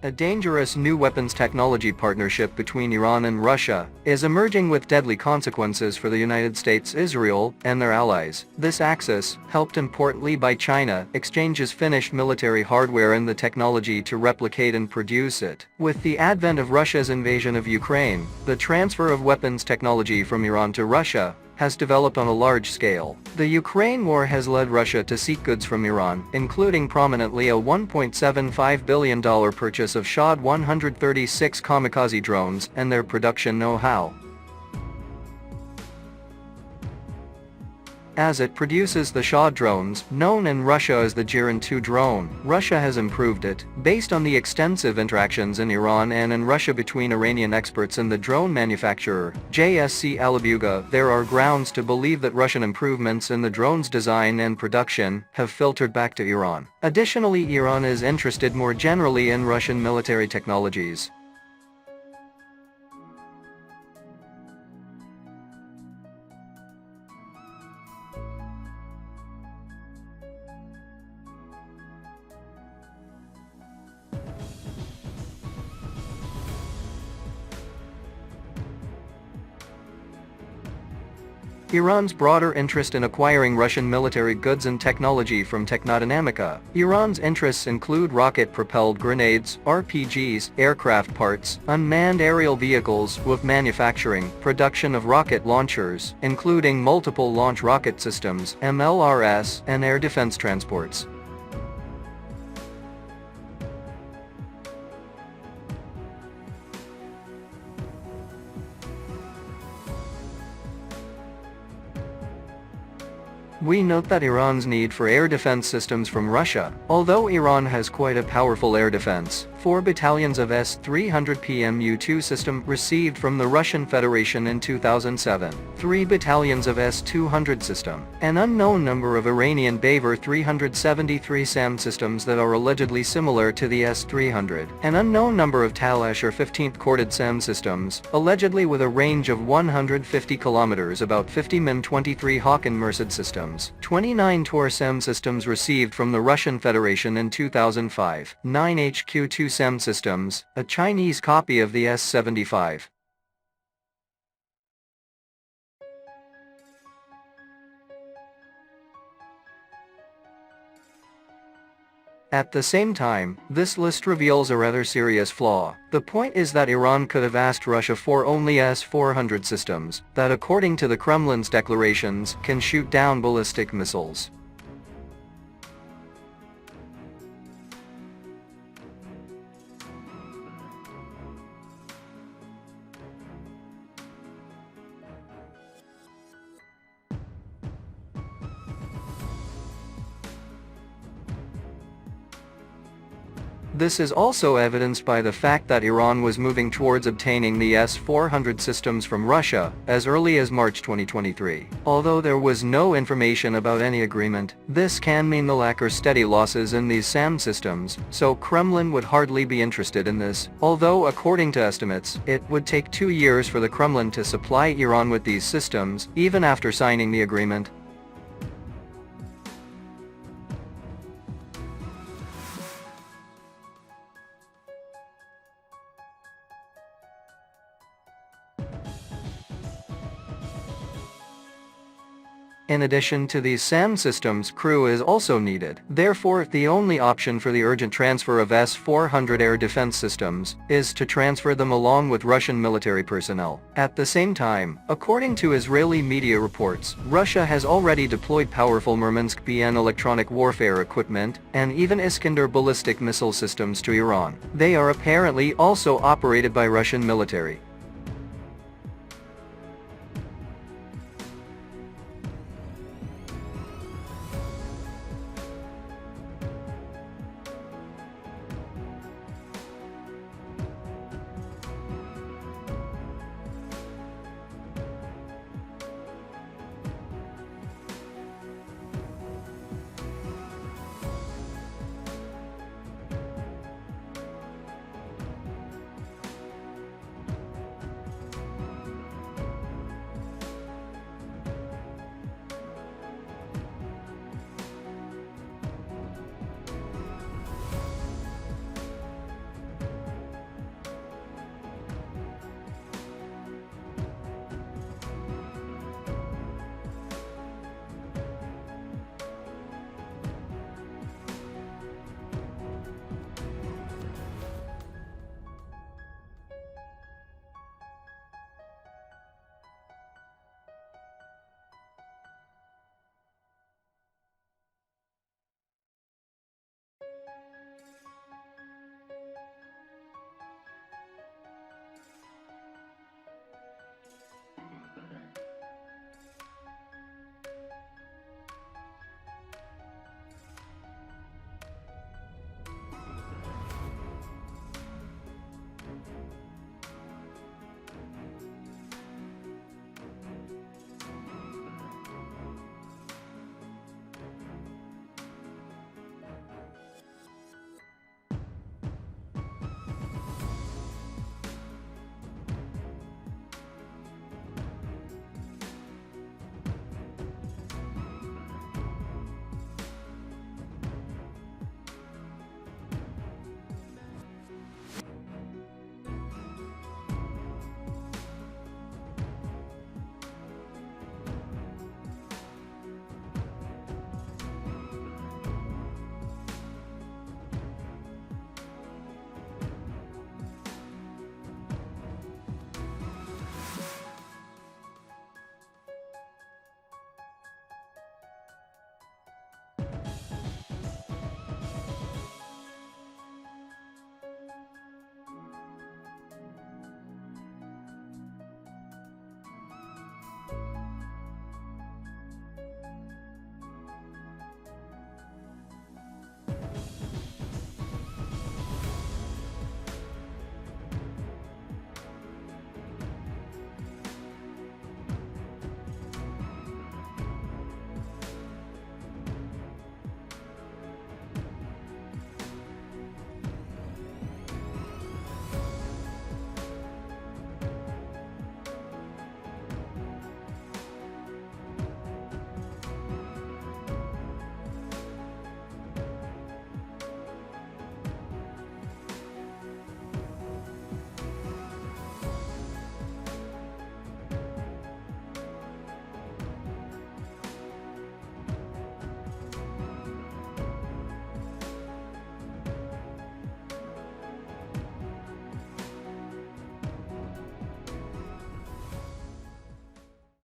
A dangerous new weapons technology partnership between Iran and Russia is emerging with deadly consequences for the United States, Israel, and their allies. This axis, helped importantly by China, exchanges finished military hardware and the technology to replicate and produce it. With the advent of Russia's invasion of Ukraine, the transfer of weapons technology from Iran to Russia has developed on a large scale. The Ukraine war has led Russia to seek goods from Iran, including prominently a $1.75 billion purchase of Shahed 136 kamikaze drones and their production know-how. As it produces the Shahed drones, known in Russia as the Geran 2 drone, Russia has improved it. Based on the extensive interactions in Iran and in Russia between Iranian experts and the drone manufacturer, JSC Alabuga, there are grounds to believe that Russian improvements in the drone's design and production have filtered back to Iran. Additionally, Iran is interested more generally in Russian military technologies. Iran's broader interest in acquiring Russian military goods and technology from Technodynamica. Iran's interests include rocket-propelled grenades, RPGs, aircraft parts, unmanned aerial vehicles, with manufacturing, production of rocket launchers, including multiple launch rocket systems, MLRS, and air defense transports. We note that Iran's need for air defense systems from Russia. Although Iran has quite a powerful air defense, 4 battalions of S-300 PMU-2 system received from the Russian Federation in 2007, 3 battalions of S-200 system, an unknown number of Iranian Baver 373 SAM systems that are allegedly similar to the S-300, an unknown number of Talash or 15th corded SAM systems, allegedly with a range of 150 kilometers, about 50 Min-23 Hawk and Merced systems, 29 Tor SAM systems received from the Russian Federation in 2005, 9 HQ-2 SAM systems, a Chinese copy of the S-75. At the same time, this list reveals a rather serious flaw. The point is that Iran could have asked Russia for only S-400 systems, that according to the Kremlin's declarations, can shoot down ballistic missiles. This is also evidenced by the fact that Iran was moving towards obtaining the S-400 systems from Russia as early as March 2023. Although there was no information about any agreement, this can mean the lack or steady losses in these SAM systems, so Kremlin would hardly be interested in this, although according to estimates, it would take 2 years for the Kremlin to supply Iran with these systems, even after signing the agreement. In addition to these SAM systems, crew is also needed. Therefore, the only option for the urgent transfer of S-400 air defense systems is to transfer them along with Russian military personnel. At the same time, according to Israeli media reports, Russia has already deployed powerful Murmansk BN electronic warfare equipment and even Iskander ballistic missile systems to Iran. They are apparently also operated by Russian military.